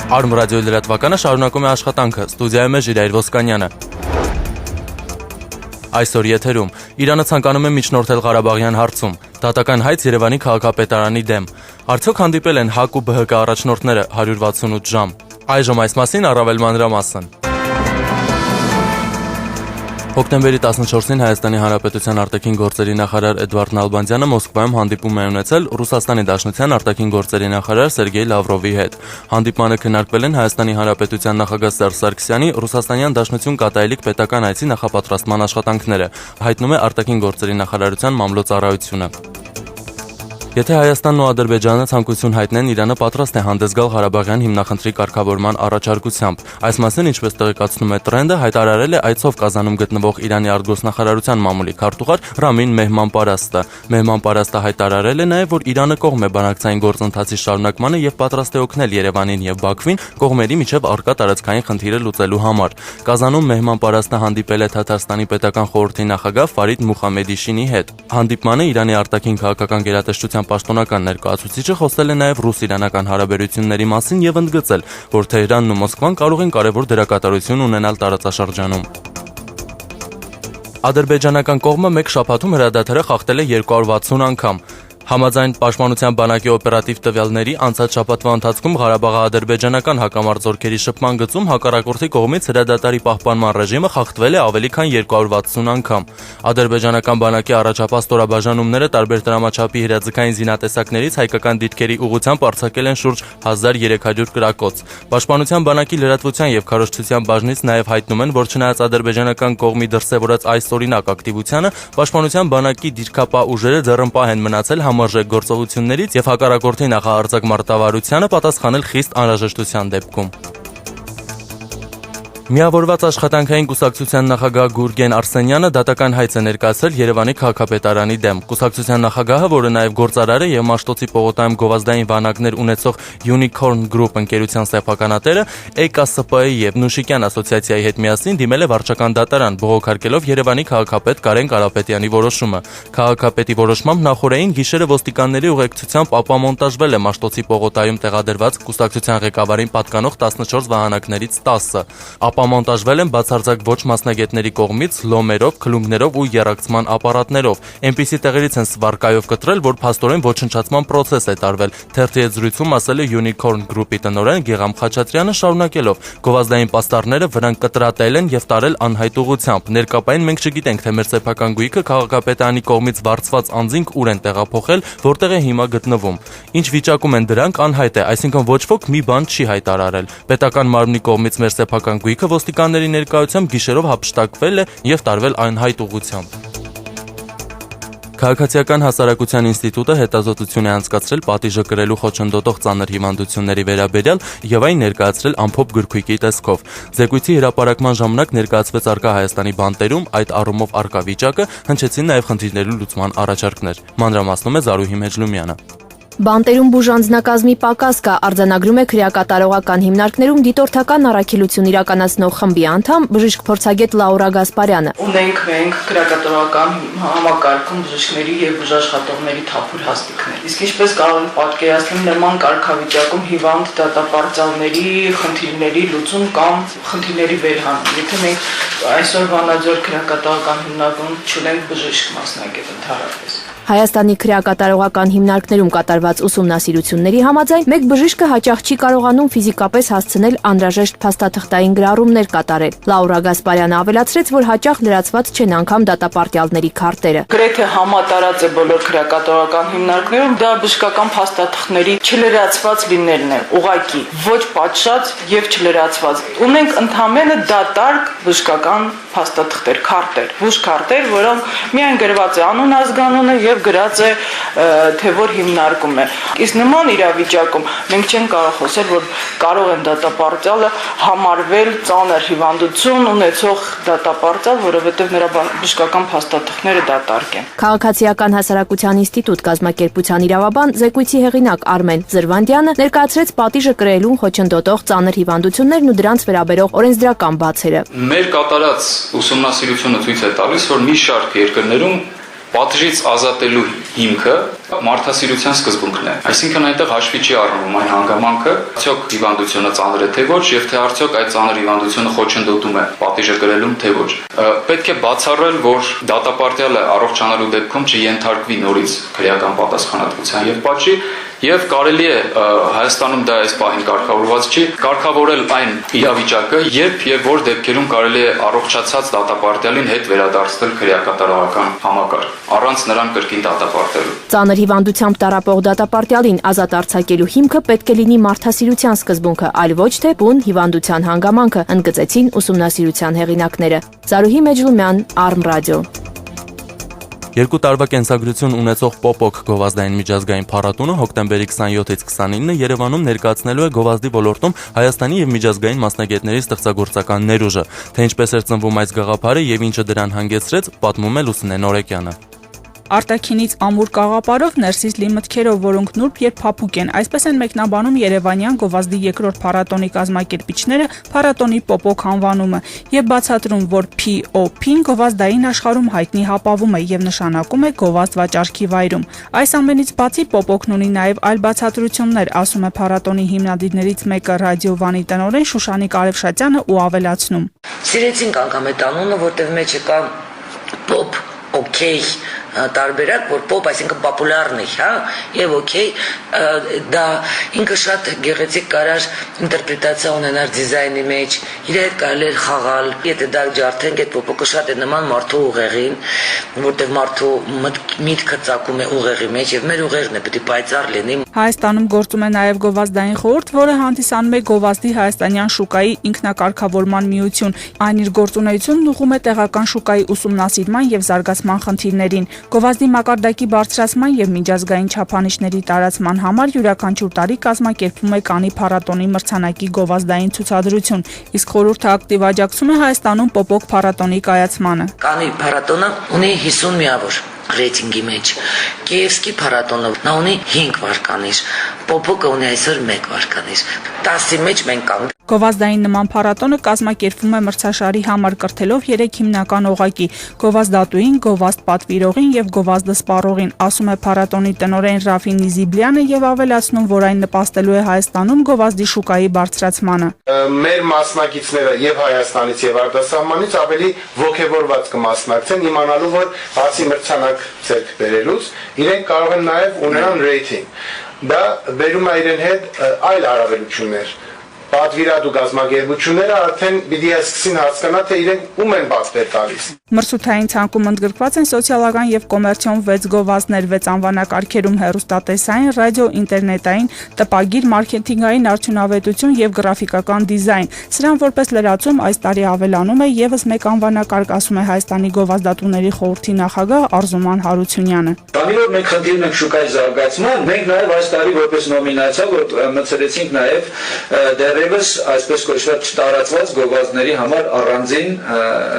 Արմ ռադիոյի լրատվականը շարունակում է աշխատանքը, ստուդիայում է Ժիրայր Ոսկանյանը։ Այսօր եթերում Իրանը ցանկանում է միջնորդել Ղարաբաղյան հարցում, դատական հայց Երևանի քաղաքապետարանի դեմ։ Արդյոք հանդիպել են ՀԱԿ ու ԲՀԿ առաջնորդները 168 ժամ։ Այժմ այս մասին առավել մանրամասն։ Հոկտեմբերի 14-ին Հայաստանի Հանրապետության արտաքին գործերի նախարար Էդվարդ Նալբանդյանը Մոսկվայում հանդիպում է ունեցել Ռուսաստանի Դաշնության արտաքին գործերի նախարար Սերգեյ Լավրովի հետ։ Հանդիպմանը քննարկվել են Հայաստանի Հանրապետության նախագահ Սերժ Սարգսյանի Ռուսաստանյան Դաշնություն կատարելիք պետական այցի նախապատրաստման աշխատանքները, հայտնում է արտաքին գործերի նախարարության մամլոյցարայությունը։ Եթե Հայաստանն ու Ադրբեջանը ցանկություն հայտնեն, Իրանը պատրաստ է հանդես գալ Ղարաբաղյան հիմնախնդրի կարգավորման առաջարկությամբ։ Այս մասին, ինչպես տեղեկացնում է Տրենդը, հայտարարել է այցով Կազանում գտնվող Իրանի արտգործնախարարության մամուլի քարտուղար Ռամին Մեհմանպարաստը։ Մեհմանպարաստը հայտարարել է նաև, որ Իրանը կողմ է բանակցային գործընթացի շարունակմանը եւ պատրաստ է օգնել Երևանին եւ Բաքվին կողմերի միջև առկա տարածքային խնդիրը լուծելու համար։ Կազանում Մեհմանպարաստը հանդիպել է Թաթարստանի պետական խորհրդի նախագահ Ֆարիդ Մուխամեդիշինի հետ։ Հանդիպմանը Իրանի արտաքին քաղաքական գերատեսչության պաշտոնական ներկայացուցիչը խոսել է նաև ռուս-իրանական հարաբերությունների մասին եւ ընդգծել, որ Թեհրանն ու Մոսկվան կարող են կարևոր դերակատարություն ունենալ տարածաշրջանում։ Ադրբեջանական կողմը մեկ շաբաթում հրադադարը խախտել է 260 անգամ։ Համաձայն Պաշտպանության բանակի օպերատիվ տվյալների անցած շաբաթվա ընթացքում Ղարաբաղի ադրբեջանական հակամարտ զորքերի շփման գծում հակառակորդի կողմից հրադադարի պահպանման ռեժիմը խախտվել է ավելի քան 260 անգամ։ Ադրբեջանական բանակի առաջապահ ստորաբաժանումները տարբեր դրամաչափի հրաձգային զինատեսակներից հայկական դիրքերի ուղղությամբ արձակել են շուրջ 1300 կրակոց։ Պաշտպանության բանակի լրատվության եւ քարոզչության բաժնից նաեւ հայտնում են, որ չնայած ադրբեջանական կողմի դրսեւորած այս օրինակ ակտիվությանը, Պաշտպանության բանակի դիրքապահ ուժերը ձեռնպահ են մնացել համարժեք գործողություններից եւ հակառակորդի նախահարձակ մարտավարությանը պատասխանել խիստ անհրաժեշտության դեպքում։ Միավորված աշխատանքային կուսակցության նախագահ Գուրգեն Արսենյանը դատական հայց է ներկայացրել Երևանի քաղաքապետարանի դեմ։ Կուսակցության նախագահը, որը նաև գործարար է եւ Մաշտոցի պողոտայում գովազդային վանակներ ունեցող Unicorn Group ընկերության սեփականատերը, ԵԿՍՊ-ի եւ Նուշիկյան ասոցիացիայի հետ միասին դիմել է վարչական դատարան, բողոքարկելով Երևանի քաղաքապետ Կարեն Կարապետյանի որոշումը։ Քաղաքապետի որոշմամբ նախորդային գիշերը ոստիկանների ուղեկցությամբ ապամոնտաժվել է Մաշտոցի պողոտայում տեղադրված կուսակցության ղեկավարին պատկանող 14 վահանակներից 10-ը։ Ապամոնտաժվել են բացարձակ ոչ մասնագետների կողմից լոմերով, քլունգներով ու եռակցման ապարատներով։ Այնպիսի տեղերից են սվարկայով կտրել, որ փաստորեն ոչնչացման process է տարվել։ Թերթի հետ զրույցում ասել է Unicorn Group-ի տնօրեն Գեգամ Խաչատրյանը, շարունակելով. Գովազդային պաստառները վրանք կտրատել են եւ տարել անհայտ ուղղությամբ։ Ներկապային մենք չգիտենք, թե մեր սեփական գույքը քաղաքապետարանի կողմից վարձված անձինք ուր են տեղափոխել, որտեղ է հիմա գտնվում։ Ինչ վիճակում են դրանք անհայտ է, այսինքն ոչ ոք մի բան չի հայտարարել։ Պետական մարմնի կողմից մեր սեփական գույքը ոստիկանների ներկայությամբ գիշերով հափշտակվել է եւ տարվել անհայտ ուղղությամբ։ Քաղաքացիական հասարակության ինստիտուտը հետազոտություն է անցկացրել պատիժը կրելու խոչընդոտող ծանր հիվանդությունների վերաբերյալ եւ այն ներկայացրել ամփոփ գրքույկի տեսքով։ Զեկույցի հրապարակման ժամանակ ներկայացվեց առկա Հայաստանի բանտերում այդ առումով առկա վիճակը, հնչեցին նաեւ խնդիրների լուծման առաջարկներ։ Մանրամասնում է Զարուհի Մեջլումյանը։ Բանտերում բուժանձնակազմի պակաս կա, արձանագրում է քրեակատարողական հիմնարկներում դիտորդական առաքելություն իրականացնող խմբի անդամ բժիշկ փորձագետ Լաուրա Գասպարյանը։ Ունենք մենք քրեակատարողական համակարգում բժիշկների եւ բուժաշխատողների թափուր հաստիկներ։ Իսկ ինչպես կարող են պատկերացնել նման կարգավիճակում հիվանդ դատապարտյալների խնդիրների լուծում կամ խնդիրների վերհանում։ Եթե մենք այսօր Վանաձոր քրեակատարողական հիմնարկում չունենք բժիշկ մասնագետ ընդհանրապես։ Հայաստանի քրեակատարողական հիմնարկներում կատարված ուսումնասիրությունների համաձայն մեկ բժիշկը հաճախ չի կարողանում ֆիզիկապես հասցնել անհրաժեշտ փաստաթղթային գրառումներ կատարել։ Լաուրա Գասպարյանը ավելացրեց, որ հաճախ լրացված չեն անգամ դատապարտյալների քարտերը։ Գրեթե համատարած է բոլոր քրեակատարողական հիմնարկներում դա բժշկական փաստաթղթների չլրացված լինելն է, ուղղակի ոչ պատշաճ եւ չլրացված։ Ունենք ընդհանրապես դատարկ բժշկական փաստաթղթեր, քարտեր, բուժքարտեր, որոնք միայն գրված է անուն, ազգանունը եւ գրած է թե որ հիմնարկում է։ Իսկ նման իրավիճակում մենք չենք կարող խոսել, որ կարող են դատապարտյալը համարվել ծանր հիվանդություն ունեցող դատապարտյալ, որովհետեւ նրա բժշկական փաստաթղթերը դատարկ են։ Քաղաքացիական հասարակության ինստիտուտ կազմակերպության իրավաբան զեկույցի հեղինակ Արմեն Զրվանդյանը ներկայացրեց պատիժը կրելուն խոչընդոտող ծանր հիվանդություններն ու դրանց վերաբերող օրենսդրական բացերը։ Մեր կատարած ուսումնասիրությունը ցույց է տալիս, որ մի շարք երկրներում Պատժից ազատելու հիմքը մարդասիրության սկզբունքն է։ Այսինքն այնտեղ հաշվի չի առնվում այն հանգամանքը, արդյոք հիվանդությունը ծանր է թե ոչ, եւ թե արդյոք այդ ծանր հիվանդությունը խոչընդոտում է պատիժը կրելուն թե ոչ։ Պետք է բացառել, որ դատապարտյալը առողջանալու դեպքում չենթարկվի նորից քրեական պատասխանատվության եւ պատժի, եւ կարելի է Հայաստանում դա այս պահին կարգավորված չի, կարգավորել այն իրավիճակը, երբ եւ որ դեպքերում կարելի է առողջացած դատապարտյալին հետ վերադարձնել քրեակատարողական համակարգ, առանց նրան կրկին դատապարտելու։ Ծանր հիվանդությամբ տառապող դատապարտյալին ազատ արձակելու հիմքը պետք է լինի մարդասիրության սկզբունքը, այլ ոչ թե բուն հիվանդության հանգամանքը, ընդգծեցին ուսումնասիրության հեղինակները։ Զարուհի Մեջլումյան, Arm Radio։ 2 տարվա կենսագրություն ունեցող Պոպոկ գովազդային միջազգային փառատոնը հոկտեմբերի 27-ից 29-ը Երևանում ներկայացնելու է գովազդի ոլորտում Հայաստանի եւ միջազգային մասնագետների ստեղծագործական ներուժը։ Թե ինչպես էր ծնվում այս գաղափարը եւ ինչը դրան հանգեցրեց, պատմում է Լուսինե Նորեկյանը։ Արտաքինից ամուր կաղապարով, ներսից լի մտքերով, որոնք նուրբ եւ փափուկ են։ Այսպես են մեկնաբանում Երևանյան գովազդի երկրորդ փառատոնի կազմակերպիչները փառատոնի Պոպոկ անվանումը եւ բացատրում, որ POP-ն գովազդային աշխարհում հայտնի հապավում է եւ նշանակում է գովազդ վաճառքի վայրում։ Այս ամենից բացի Պոպոկն ունի նաեւ այլ բացատրություններ, ասում է փառատոնի հիմնադիրներից մեկը ռադիովանի տնօրեն Շուշանիկ Արևշատյանը ու ավելացնում. Սիրեցինք անգամ այդ անունը, որտեղ մեջը կա pop, okay տարբերակ, որ pop, այսինքն պոպուլյարն է, հա, եւ okay, դա ինքը շատ գեղեցիկ կարար ինտերպրետացիա ունենար դիզայնի մեջ, իր հետ կարելի էր խաղալ, եթե դա ջարդենք, այդ pop-ը շատ է նման մարդու ուղեղին, որտեղ մարդու միտքը ծագում է ուղեղի մեջ եւ մեր ուղեղն է պետք է պայծառ լինի։ Հայաստանում գործում է նաեւ գովազդային խորհուրդ, որը հանդիսանում է գովազդի հայաստանյան շուկայի ինքնակարգավորման միություն։ Այն իր գործունեությունն ուղղում է տեղական շուկայի ուսումնասիրման եւ զարգացման խնդիրներին։ Գովազդի մակարդակի բարձրացման եւ միջազգային չափանիշների տարածման համար յուրաքանչյուր տարի կազմակերպվում է Կանի փառատոնի մրցանակի գովազդային ցուցադրություն, իսկ խորհուրդը ակտիվ աջակցում է Հայաստանում Պոպոկ փառատոնի կայացմանը։ Կանի փառատոնը ունի 50 միավոր ռեյտինգի մեջ։ Կիևսկի փառատոնը նա ունի 5 վարկանիշ, Պոպոկը ունի այսօր 1 վարկանիշ։ 10-ի մեջ մենք կանք։ Գովազդային նման փառատոնը կազմակերպվում է մրցաշարի համար կրթելով 3 հիմնական օղակի՝ գովազդատուին, գովազդ պատվիրողին եւ գովազդը սպառողին, ասում է փառատոնի տնօրեն Ռաֆին Նիզիբլյանը եւ ավելացնում, որ այն նպաստելու է Հայաստանում գովազդի շուկայի բարձրացմանը։ Մեր մասնակիցները եւ Հայաստանից եւ արտասահմանից ավելի ողջավորված կմասնակցեն, իմանալու, որ բացի մրցանակ ձեռք բերելուց իրենք կարող են նաեւ ունենան ռեյտինգ։ Դա բերում է իրեն հետ այլ առավելություններ։ Պատվիրատու գազագերբությունները արդեն պիտի սկսին հասկանալ, թե իրենք ում են պատվեր տալիս։ Մրցութային ցանկում ընդգրկված են սոցիալական եւ կոմերցիոն 6 գովազդներ, 6 անվանակարգերում հեռուստատեսային, ռադիո, ինտերնետային, տպագիր, մարքեթինգային արդյունավետություն եւ գրաֆիկական դիզայն։ Սրան որպես լրացում այս տարի ավելանում է եւս 1 անվանակարգ, ասում է Հայաստանի գովազդատուների խորհրդի նախագահ Արզուման Հարությունյանը։ Քանի որ մենք խնդիրում ենք շուկայի զարգացման, մենք նաեւ այս տարի որպես նոմինացիա մտցրեցինք նաեւ դերևս այսպես կոչված չտարածված գովազդների համար առանձին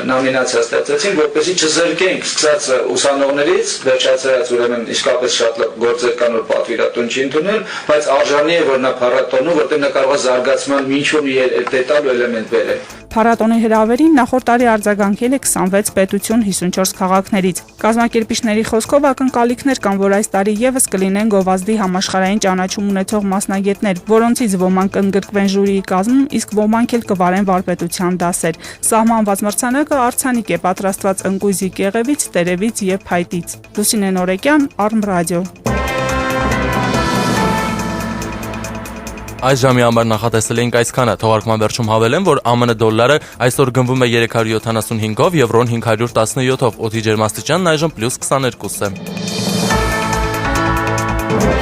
նոմինացիա ստեղծեցինք, որպեսզի չզրկենք սկսած ուսանողներից, վերջացրած ուրեմն իսկապես շատ գործեր կան, որ պատվիրատուն չի ընդունել, բայց արժանի է, որ նա փառատոնում, որտեղ նա կարող է զարգացման ինչ-որ դետալ էլեմենտ բերել։ Փառատոնի հրավերին նախորդ տարի արձագանքել է 26 պետություն 54 քաղաքներից։ Կազմակերպիչների խոսքով ակնկալիքներ կան, որ այս տարի եւս կլինեն գովազդի համաշխարհային ճանաչում ունեցող մասնագետներ, որոնցից ոմանք կընդգրկվեն ժյուրիի կազմում, իսկ ոմանք էլ կվարեն վարպետության դասեր։ Սահմանված մրցանակը արձանիկ է պատրաստված ընկույզի կեղևից, տերևից եւ փայտից։ Լուսինե Նորեկյան, Arm Radio։ Այս ժամի համար նախատեսել էինք այսքանը, թողարկման վերջում հավելեմ, որ ԱՄՆ դոլարը այսօր գնվում է 375-ով, եվրոն 517-ով, օդի ջերմաստիճանն այժմ +22 է։